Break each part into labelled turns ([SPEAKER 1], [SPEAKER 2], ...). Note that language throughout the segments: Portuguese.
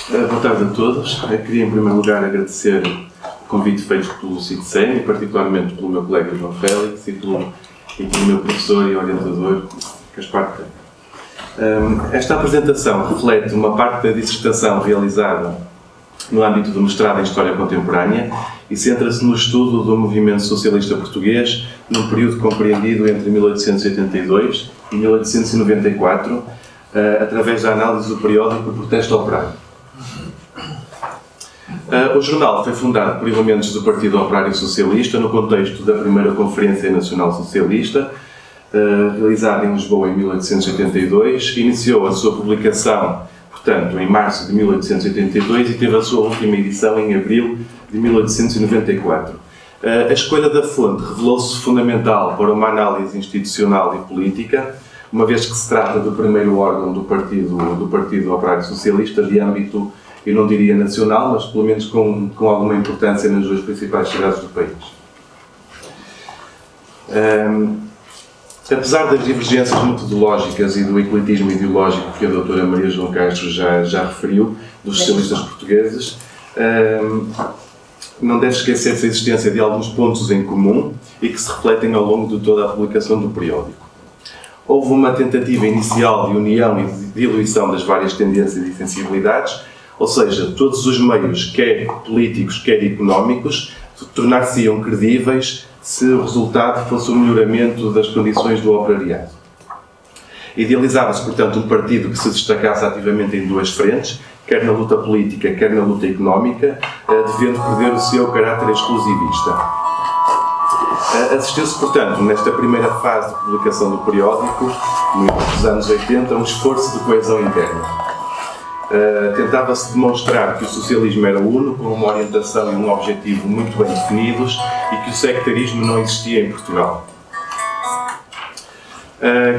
[SPEAKER 1] Boa tarde a todos. Eu queria, em primeiro lugar, agradecer o convite feito pelo CITSEM, e particularmente pelo meu colega João Félix e pelo meu professor e orientador, Gaspar Pereira. Esta apresentação reflete uma parte da dissertação realizada no âmbito do mestrado em História Contemporânea e centra-se no estudo do movimento socialista português num período compreendido entre 1882 e 1894, através da análise do periódico Protesto Operário. O jornal foi fundado por elementos do Partido Operário Socialista no contexto da primeira Conferência Nacional Socialista, realizada em Lisboa em 1882. Iniciou a sua publicação, portanto, em março de 1882 e teve a sua última edição em abril de 1894. A escolha da fonte revelou-se fundamental para uma análise institucional e política, uma vez que se trata do primeiro órgão do Partido Operário Socialista de âmbito, eu não diria nacional, mas pelo menos com alguma importância nas duas principais cidades do país. Apesar das divergências metodológicas e do ecletismo ideológico que a doutora Maria João Castro já referiu, dos socialistas portugueses, não deve esquecer-se a existência de alguns pontos em comum e que se refletem ao longo de toda a publicação do periódico. Houve uma tentativa inicial de união e de diluição das várias tendências e sensibilidades, ou seja, todos os meios, quer políticos, quer económicos, tornar-se-iam credíveis se o resultado fosse o melhoramento das condições do operariado. Idealizava-se, portanto, um partido que se destacasse ativamente em duas frentes, quer na luta política, quer na luta económica, devendo perder o seu caráter exclusivista. Assistiu-se, portanto, nesta primeira fase de publicação do periódico, nos anos 80, um esforço de coesão interna. Tentava-se demonstrar que o socialismo era uno, com uma orientação e um objetivo muito bem definidos e que o sectarismo não existia em Portugal.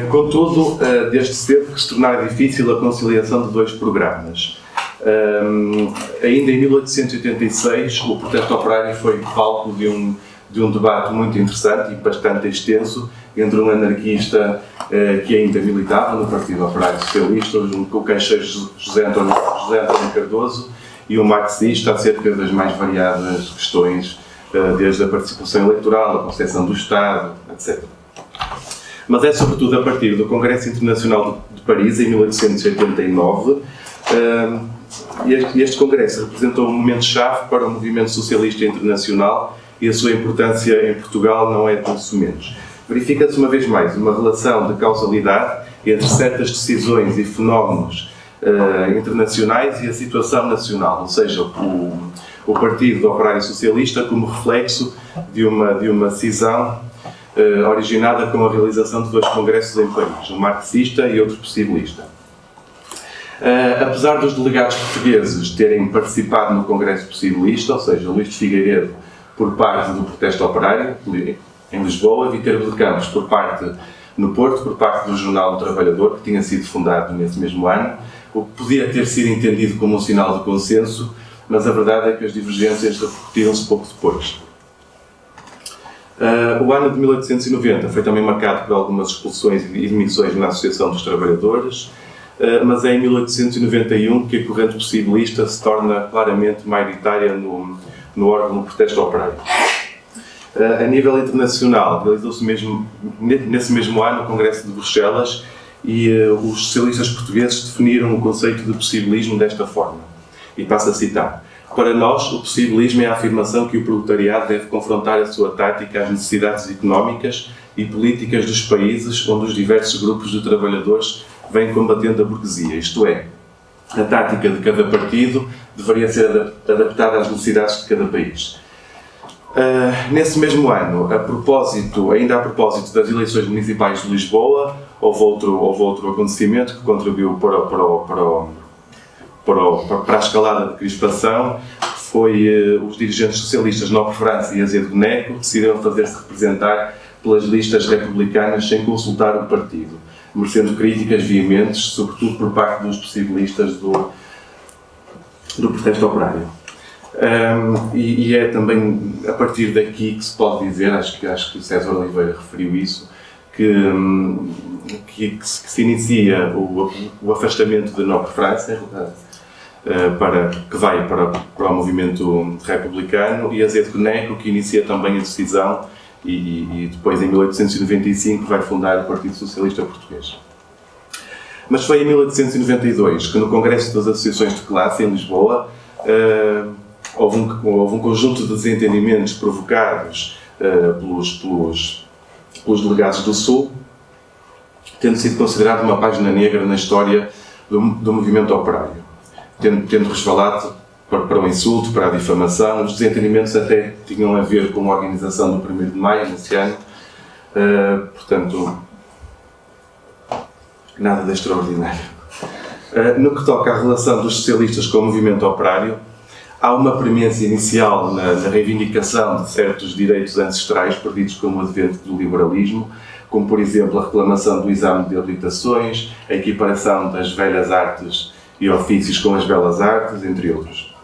[SPEAKER 1] Contudo, desde cedo que se tornara difícil a conciliação de dois programas. Ainda em 1886, o protesto operário foi palco de um debate muito interessante e bastante extenso entre um anarquista que ainda militava no Partido Operário Socialista, o caixeiro José António Cardoso, e um marxista acerca das mais variadas questões, desde a participação eleitoral, a concepção do Estado, etc. Mas é sobretudo a partir do Congresso Internacional de Paris, em 1889, este congresso representou um momento-chave para o movimento socialista internacional e a sua importância em Portugal não é de menos. Verifica-se uma vez mais uma relação de causalidade entre certas decisões e fenómenos internacionais e a situação nacional, ou seja, o Partido Operário Socialista como reflexo de uma cisão originada com a realização de dois congressos em Paris, um marxista e outro possibilista. Apesar dos delegados portugueses terem participado no Congresso Possibilista, ou seja, Luís de Figueiredo por parte do Protesto Operário, em Lisboa, Viterbo de Campos no Porto, por parte do Jornal do Trabalhador, que tinha sido fundado nesse mesmo ano, o que podia ter sido entendido como um sinal de consenso, mas a verdade é que as divergências repercutiram-se pouco depois. O ano de 1890 foi também marcado por algumas expulsões e demissões na Associação dos Trabalhadores, mas é em 1891 que a corrente possibilista se torna claramente maioritária no órgão do Protesto Operário. A nível internacional, realizou-se nesse mesmo ano o Congresso de Bruxelas e os socialistas portugueses definiram o conceito de possibilismo desta forma. E passo a citar: para nós, o possibilismo é a afirmação que o proletariado deve confrontar a sua tática às necessidades económicas e políticas dos países onde os diversos grupos de trabalhadores vêm combatendo a burguesia, isto é, a tática de cada partido deveria ser adaptada às necessidades de cada país. Nesse mesmo ano, ainda a propósito das eleições municipais de Lisboa, houve outro acontecimento que contribuiu para a escalada de crispação. Foi os dirigentes socialistas Nobre França e Azevedo Neco decidiram fazer-se representar pelas listas republicanas sem consultar o partido, merecendo críticas veementes, sobretudo por parte dos possibilistas do Protesto Operário. E é também a partir daqui que se pode dizer, acho que o César Oliveira referiu isso, que se inicia o afastamento de Nobre França, que vai para o movimento republicano, e Azevedo Coneco, que inicia também a decisão e depois, em 1895, vai fundar o Partido Socialista Português. Mas foi em 1892 que, no Congresso das Associações de Classe, em Lisboa, houve um conjunto de desentendimentos provocados pelos delegados do Sul, tendo sido considerado uma página negra na história do movimento operário, tendo resvalado para o insulto, para a difamação. Os desentendimentos até tinham a ver com a organização do 1º de Maio, nesse ano, portanto, nada de extraordinário. No que toca à relação dos socialistas com o movimento operário, há uma premência inicial na reivindicação de certos direitos ancestrais perdidos com o advento do liberalismo, como, por exemplo, a reclamação do exame de habilitações, a equiparação das velhas artes e ofícios com as belas artes, entre outros.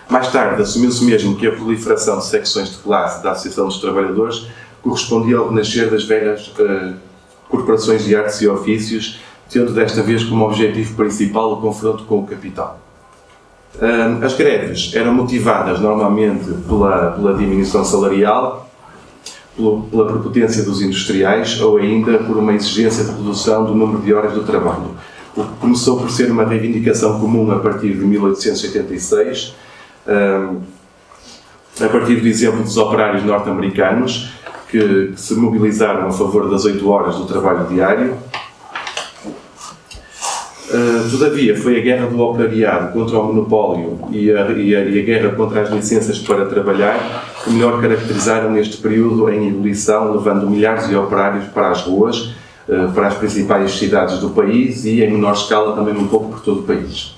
[SPEAKER 1] Mais tarde, assumiu-se mesmo que a proliferação de secções de classe da Associação dos Trabalhadores correspondia ao renascer das velhas corporações de artes e ofícios, tendo desta vez como objetivo principal o confronto com o capital. As greves eram motivadas normalmente pela diminuição salarial, pela prepotência dos industriais ou ainda por uma exigência de redução do número de horas do trabalho, o que começou por ser uma reivindicação comum a partir de 1886, a partir do exemplo dos operários norte-americanos que se mobilizaram a favor das 8 horas do trabalho diário. Todavia, foi a guerra do operariado contra o monopólio e a guerra contra as licenças para trabalhar que melhor caracterizaram este período em ebulição, levando milhares de operários para as ruas, para as principais cidades do país e, em menor escala, também um pouco por todo o país.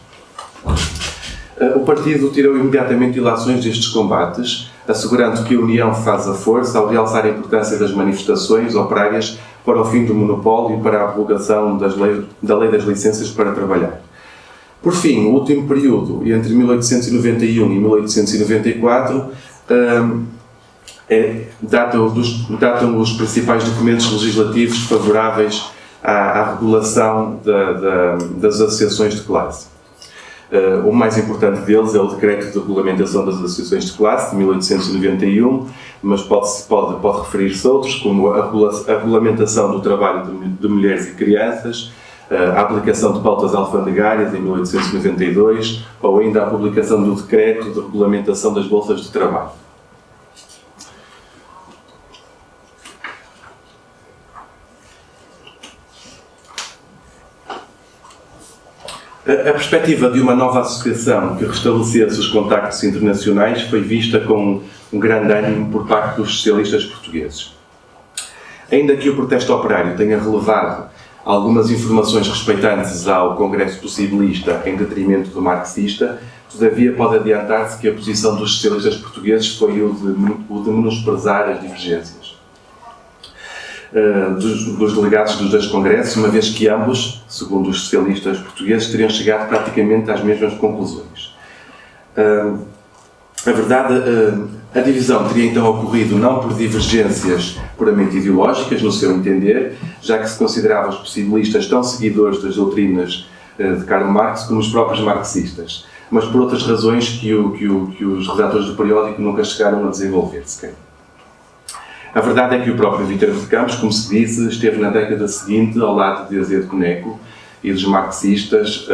[SPEAKER 1] O partido tirou imediatamente ilações destes combates, assegurando que a união faz a força ao realçar a importância das manifestações operárias para o fim do monopólio e para a abrogação da lei das licenças para trabalhar. Por fim, o último período, entre 1891 e 1894, datam os principais documentos legislativos favoráveis à regulação das associações de classe. O mais importante deles é o Decreto de Regulamentação das Associações de Classe, de 1891, mas pode referir-se a outros, como a regulamentação do trabalho de mulheres e crianças, a aplicação de pautas alfandegárias, em 1892, ou ainda a publicação do Decreto de Regulamentação das Bolsas de Trabalho. A perspectiva de uma nova associação que restabelecesse os contactos internacionais foi vista com um grande ânimo por parte dos socialistas portugueses. Ainda que o protesto operário tenha relevado algumas informações respeitantes ao Congresso Possibilista em detrimento do marxista, todavia pode adiantar-se que a posição dos socialistas portugueses foi o de menosprezar as divergências dos delegados dos dois congressos, uma vez que ambos, segundo os socialistas portugueses, teriam chegado praticamente às mesmas conclusões. A verdade, a divisão teria então ocorrido não por divergências puramente ideológicas, no seu entender, já que se considerava os possibilistas tão seguidores das doutrinas de Karl Marx como os próprios marxistas, mas por outras razões que os redatores do periódico nunca chegaram a desenvolver sequer. A verdade é que o próprio Vítor de Campos, como se disse, esteve na década seguinte ao lado de Azevedo Coneco e dos marxistas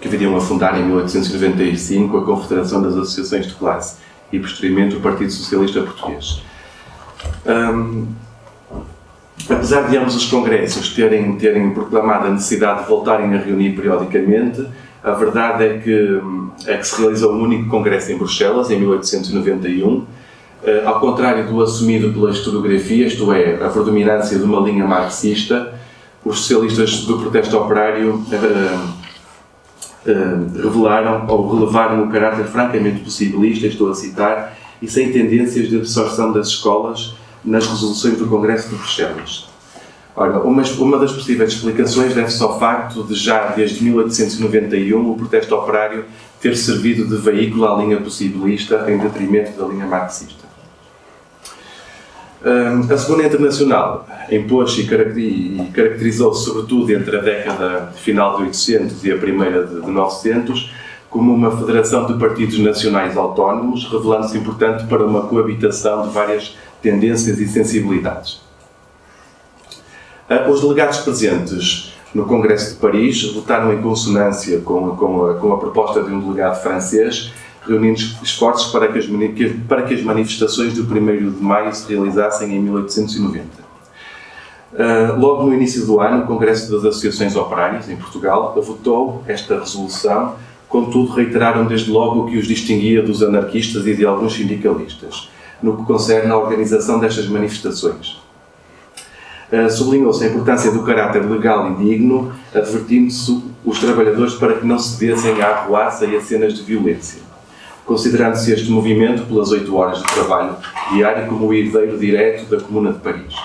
[SPEAKER 1] que viriam a fundar em 1895 a Confederação das Associações de Classe e, posteriormente, o Partido Socialista Português. Apesar de ambos os congressos terem proclamado a necessidade de voltarem a reunir periodicamente, a verdade é que se realizou um único congresso em Bruxelas, em 1891, ao contrário do assumido pela historiografia, isto é, a predominância de uma linha marxista. Os socialistas do protesto operário revelaram ou relevaram o caráter francamente possibilista, estou a citar, e sem tendências de absorção das escolas nas resoluções do Congresso de Bruxelas. Ora, uma das possíveis explicações deve-se ao facto de já desde 1891 o protesto operário ter servido de veículo à linha possibilista em detrimento da linha marxista. A Segunda Internacional impôs-se e caracterizou-se sobretudo entre a década final de 800 e a primeira de 900 como uma federação de partidos nacionais autónomos, revelando-se importante para uma coabitação de várias tendências e sensibilidades. Os delegados presentes no Congresso de Paris votaram em consonância com a proposta de um delegado francês, reunindo esforços para que as manifestações do 1º de maio se realizassem em 1890. Logo no início do ano, o Congresso das Associações Operárias, em Portugal, votou esta resolução, contudo reiteraram desde logo o que os distinguia dos anarquistas e de alguns sindicalistas, no que concerne à organização destas manifestações. Sublinhou-se a importância do caráter legal e digno, advertindo-se os trabalhadores para que não cedessem à arruaça e a cenas de violência, considerando-se este movimento, pelas 8 horas de trabalho diário, como o herdeiro direto da Comuna de Paris.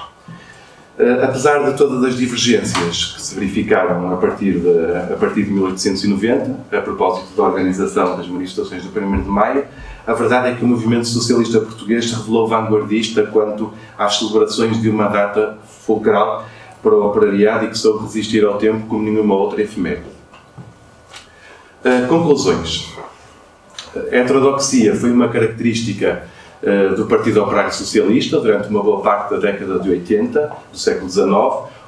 [SPEAKER 1] Apesar de todas as divergências que se verificaram a partir de 1890, a propósito da organização das manifestações do 1º de maio, a verdade é que o movimento socialista português se revelou vanguardista quanto às celebrações de uma data fulcral para o operariado e que soube resistir ao tempo como nenhuma outra efeméride. Conclusões. A heterodoxia foi uma característica do Partido Operário Socialista durante uma boa parte da década de 80 do século XIX.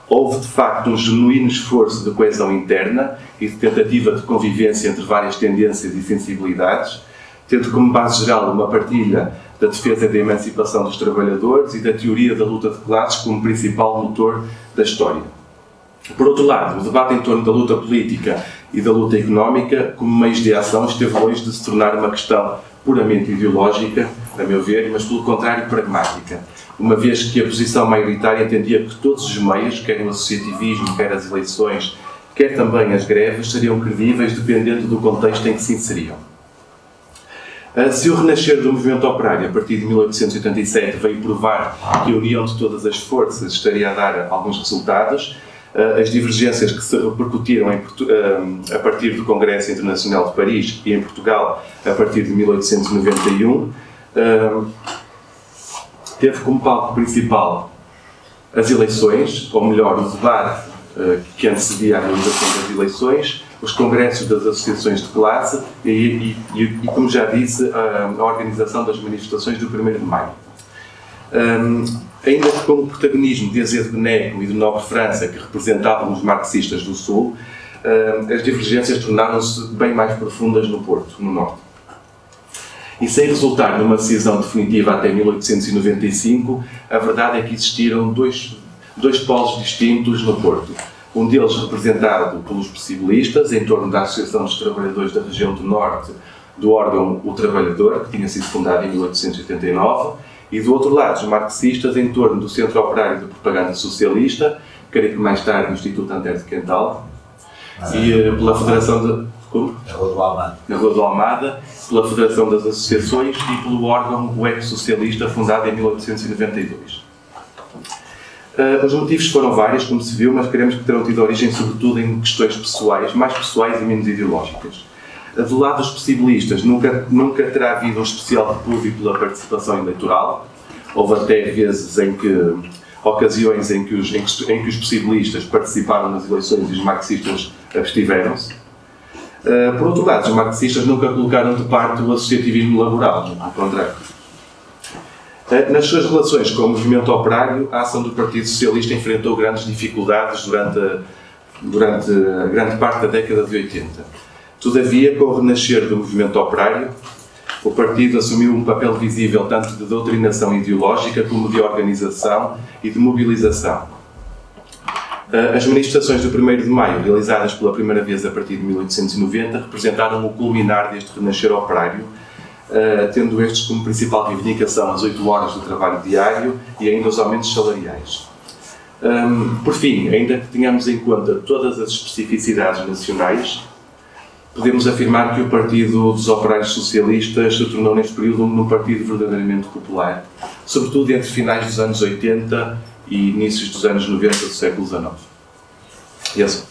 [SPEAKER 1] Houve, de facto, um genuíno esforço de coesão interna e de tentativa de convivência entre várias tendências e sensibilidades, tendo como base geral uma partilha da defesa da emancipação dos trabalhadores e da teoria da luta de classes como principal motor da história. Por outro lado, o debate em torno da luta política e da luta económica como meios de ação esteve longe de se tornar uma questão puramente ideológica, a meu ver, mas pelo contrário pragmática, uma vez que a posição maioritária entendia que todos os meios, quer o associativismo, quer as eleições, quer também as greves, seriam credíveis dependendo do contexto em que se inseriam. Se o renascer do movimento operário a partir de 1887 veio provar que a união de todas as forças estaria a dar alguns resultados, as divergências que se repercutiram a partir do Congresso Internacional de Paris e em Portugal a partir de 1891 teve como palco principal as eleições, ou melhor, o debate que antecedia a realização das eleições, os congressos das associações de classe e como já disse, a organização das manifestações do 1º de maio. Ainda que com o protagonismo de Azedo Neco e de Nobre França, que representavam os marxistas do Sul, as divergências tornaram-se bem mais profundas no Porto, no Norte. E sem resultar numa decisão definitiva até 1895, a verdade é que existiram dois polos distintos no Porto. Um deles representado pelos possibilistas, em torno da Associação dos Trabalhadores da Região do Norte, do órgão O Trabalhador, que tinha sido fundado em 1889, e do outro lado, os marxistas, em torno do Centro Operário de Propaganda Socialista, creio que mais tarde o Instituto Antero de Quental, e pela Federação de... Como?
[SPEAKER 2] Na Rua do Almada.
[SPEAKER 1] Na Rua do Almada, pela Federação das Associações e pelo órgão o Ex-Socialista, fundado em 1892. Os motivos foram vários, como se viu, mas queremos que terão tido origem sobretudo em questões pessoais, mais pessoais e menos ideológicas. Do lado dos possibilistas, nunca terá havido um especial repúdio pela participação eleitoral. Houve até ocasiões em que os possibilistas participaram nas eleições e os marxistas abstiveram-se. Por outro lado, os marxistas nunca colocaram de parte o associativismo laboral, ao contrário. Nas suas relações com o movimento operário, a ação do Partido Socialista enfrentou grandes dificuldades durante a grande parte da década de 80. Todavia, com o renascer do movimento operário, o partido assumiu um papel visível tanto de doutrinação ideológica como de organização e de mobilização. As manifestações do 1º de maio, realizadas pela primeira vez a partir de 1890, representaram o culminar deste renascer operário, tendo estes como principal reivindicação as 8 horas de trabalho diário e ainda os aumentos salariais. Por fim, ainda que tenhamos em conta todas as especificidades nacionais, podemos afirmar que o Partido dos Operários Socialistas se tornou neste período num partido verdadeiramente popular, sobretudo entre finais dos anos 80 e inícios dos anos 90 do século XIX.